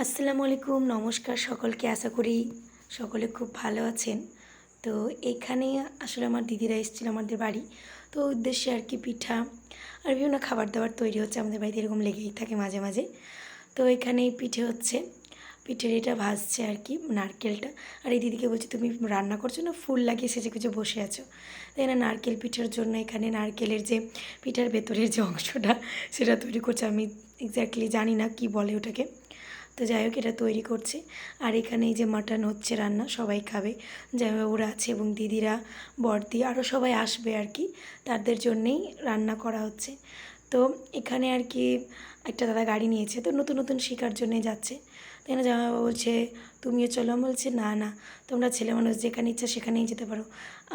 আসসালামু আলাইকুম, নমস্কার সকলকে। আশা করি সকলে খুব ভালো আছেন। তো এখানে আসলে আমার দিদিরা এসেছিল আমাদের বাড়ি, তো উদ্দেশ্যে আর কি পিঠা আর বিভিন্ন খাবার দাবার তৈরি হচ্ছে। আমাদের বাড়িতে এরকম লেগেই থাকে মাঝে মাঝে। তো এখানে পিঠে হচ্ছে, পিঠের এটা ভাজছে আর কি নারকেলটা। আর এই দিদিকে বলছি, তুমি রান্না করছো না ফুল লাগিয়ে সেজে গুজে বসে আছো? তাই না, নারকেল পিঠার জন্য এখানে নারকেলের যে পিঠার ভেতরের যে অংশটা সেটা তৈরি করছে। আমি এক্স্যাক্টলি জানি না কি বলে ওটাকে। তো যাই হোক, এটা তৈরি করছে। আর এখানে এই যে মাটন হচ্ছে রান্না, সবাই খাবে, যাই হোক ওরা আছে এবং দিদিরা, বড়দি আরও সবাই আসবে আর কি, তাদের জন্যেই রান্না করা হচ্ছে। তো এখানে আর কি একটা দাদা গাড়ি নিয়েছে, তো নতুন নতুন শেখার জন্যে যাচ্ছে। তাই না, জামাইবাবা বলছে তুমিও চলো, বলছে না না, তোমরা ছেলে মানুষ যেখানে ইচ্ছা সেখানেই যেতে পারো,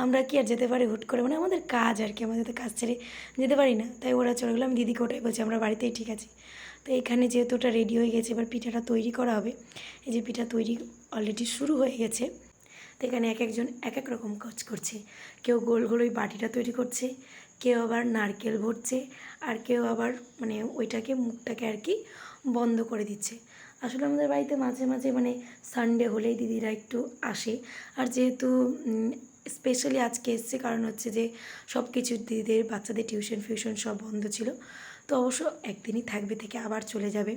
আমরা কি আর যেতে পারি হুট করে, মানে আমাদের কাজ আর কি, আমাদের তো কাজ ছেড়ে যেতে পারি না। তাই ওরা চলে গেলো। আমি দিদিকে ওটাই বলছি, আমরা বাড়িতেই ঠিক আছি। তো এখানে যেহেতু ওটা রেডি হয়ে গেছে, এবার পিঠাটা তৈরি করা হবে। এই যে পিঠা তৈরি অলরেডি শুরু হয়ে গেছে। তো এখানে এক একজন এক এক রকম কাজ করছে। কেউ গোল গোল ওই বাটিটা তৈরি করছে, কেউ আবার নারকেল ভরছে, আর কেউ আবার মানে ওইটাকে মুখটাকে আর কি বন্ধ করে দিচ্ছে। আসলে আমাদের বাড়িতে মাঝে মাঝে মানে সানডে হলেই দিদিরা একটু আসে। আর যেহেতু স্পেশালি আজকে এসছে, কারণ হচ্ছে যে সব কিছু দিদিদের বাচ্চাদের টিউশন ফিউশন সব বন্ধ ছিল। তো অবশ্য একদিনই থাকবে, থেকে আবার চলে যাবে,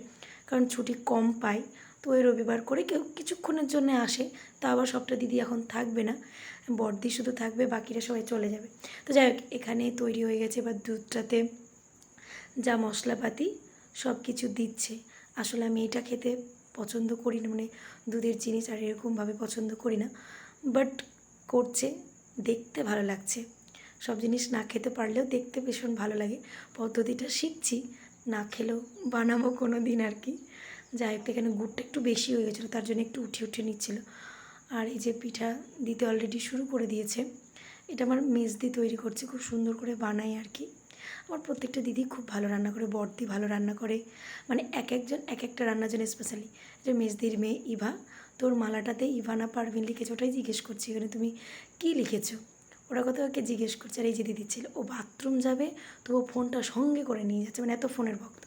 কারণ ছুটি কম পায়। তো ওই রবিবার করে কেউ কিছুক্ষণের জন্য আসে। তা আবার সবটা দিদি এখন থাকবে না, বড়দি শুধু থাকবে, বাকিরা সবাই চলে যাবে। তো যাই হোক, এখানে তৈরি হয়ে গেছে। এবার দুধটাতে যা মশলাপাতি সব কিছু দিচ্ছে। আসলে আমি এটা খেতে পছন্দ করি না, মানে দুধের জিনিস আর এরকমভাবে পছন্দ করি না, বাট করছে, দেখতে ভালো লাগছে। সব জিনিস না খেতে পারলেও দেখতে ভীষণ ভালো লাগে। পদ্ধতিটা শিখছি, না খেলেও বানাবো কোনো দিন আর কি। যাই হোক, এখানে গুড়টা একটু বেশি হয়ে গেছিলো, তার জন্য একটু উঠিয়ে উঠিয়ে নিচ্ছিলো। আর এই যে পিঠা দিতে অলরেডি শুরু করে দিয়েছে। এটা আমার মেজদি তৈরি করছে, খুব সুন্দর করে বানায় আর কি। আমার প্রত্যেকটা দিদি খুব ভালো রান্না করে, বড়দি ভালো রান্না করে, মানে এক একজন এক একটা রান্নার জন্য স্পেশালি। যে মেজদির মেয়ে ইভা, তোর মালাটাতে ইভানা পারভিন লিখেছে, ওটাই জিজ্ঞেস করছি এখানে তুমি কী লিখেছো, ওরা কথা ওকে জিজ্ঞেস করছে। আর এই যে দিদি ছিল, ও বাথরুম যাবে তো ও ফোনটা সঙ্গে করে নিয়ে যাচ্ছে, মানে এত ফোনের ভক্ত।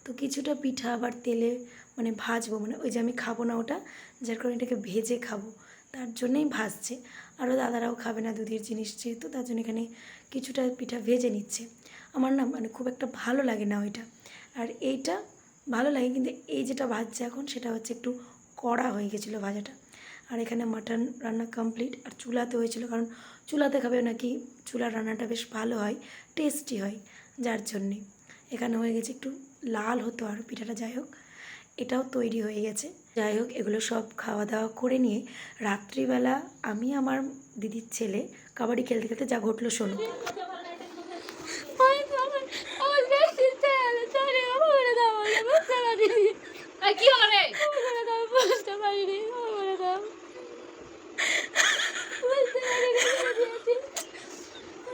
তো কিছুটা পিঠা আবার তেলে মানে ভাজবো, মানে ওই যে আমি খাবো না ওটা, যার কারণে এটাকে ভেজে খাবো, তার জন্যই ভাজছে। আরও দাদারাও খাবে না দুধের জিনিস যেহেতু, তার জন্য এখানে কিছুটা পিঠা ভেজে নিচ্ছে। আমার না মানে খুব একটা ভালো লাগে না ওইটা, আর এইটা ভালো লাগে, কিন্তু এই যেটা ভাজছে এখন সেটা হচ্ছে একটু কড়া হয়ে গেছিলো ভাজাটা। আর এখানে মাটন রান্না কমপ্লিট, আর চুলাতে হয়েছিল, কারণ চুলাতে খাবে নাকি, চুলার রান্নাটা বেশ ভালো হয়, টেস্টি হয়, যার জন্যে এখানে হয়ে গেছে। একটু লাল হতো আর পিঠাটা, যাই হোক এটাও তৈরি হয়ে গেছে। যাই হোক, এগুলো সব খাওয়া দাওয়া করে নিয়ে রাত্রিবেলা আমি আমার দিদির ছেলে কাবাডি খেলতে খেলতে যা ঘটলো শোনো। কি হলো রে? বুঝতে পারিনি।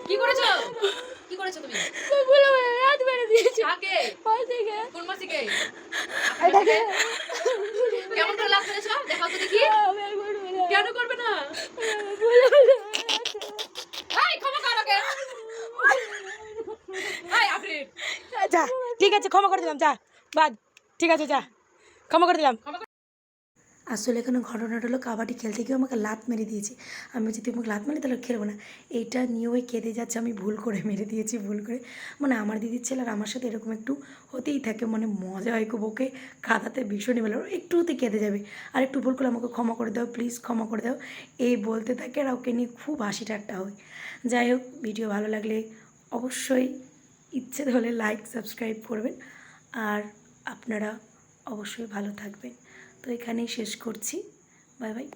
কি করেছো? কি করেছো তুমি? রাত মেরে দিয়েছি। কাকে? মাসিকে। কোন মাসিকে? এটাকে কেমন করে লাভ মেরেছো? দেখাও তো দেখি। কেন করবে না? এই ক্ষমা কর ওকে। এই আফরিন। যা, ঠিক আছে ক্ষমা করে দিলাম, যা বাদ, ঠিক আছে যা, ক্ষমা করে দিলাম। আসলে এখানে ঘটনাটা হলো, কাবাডি খেলতে গিয়ে আমাকে লাত মেরে দিয়েছে। আমি বলছি তুই আমাকে লাত মারলি তাহলে খেলবো না, এইটা নিয়ে ওই কেঁদে যাচ্ছে, আমি ভুল করে মেরে দিয়েছি, ভুল করে। মানে আমার দিদির ছেলে আর আমার সাথে এরকম একটু হতেই থাকে, মানে মজা হয় খুব, ওকে কাঁদাতে ভীষণই ভালো, একটুতে কেঁদে যাবে, আর একটু ভুল করলে আমাকে ক্ষমা করে দাও প্লিজ, ক্ষমা করে দাও, এই বলতে থাকে। আর ওকে নিয়ে খুব হাসি ঠাট্টা হয়। যাই হোক, ভিডিও ভালো লাগলে অবশ্যই ইচ্ছে হলে লাইক সাবস্ক্রাইব করবেন, আর আপনারা অবশ্যই ভালো থাকবেন। তো এখানেই শেষ করছি, বাই বাই।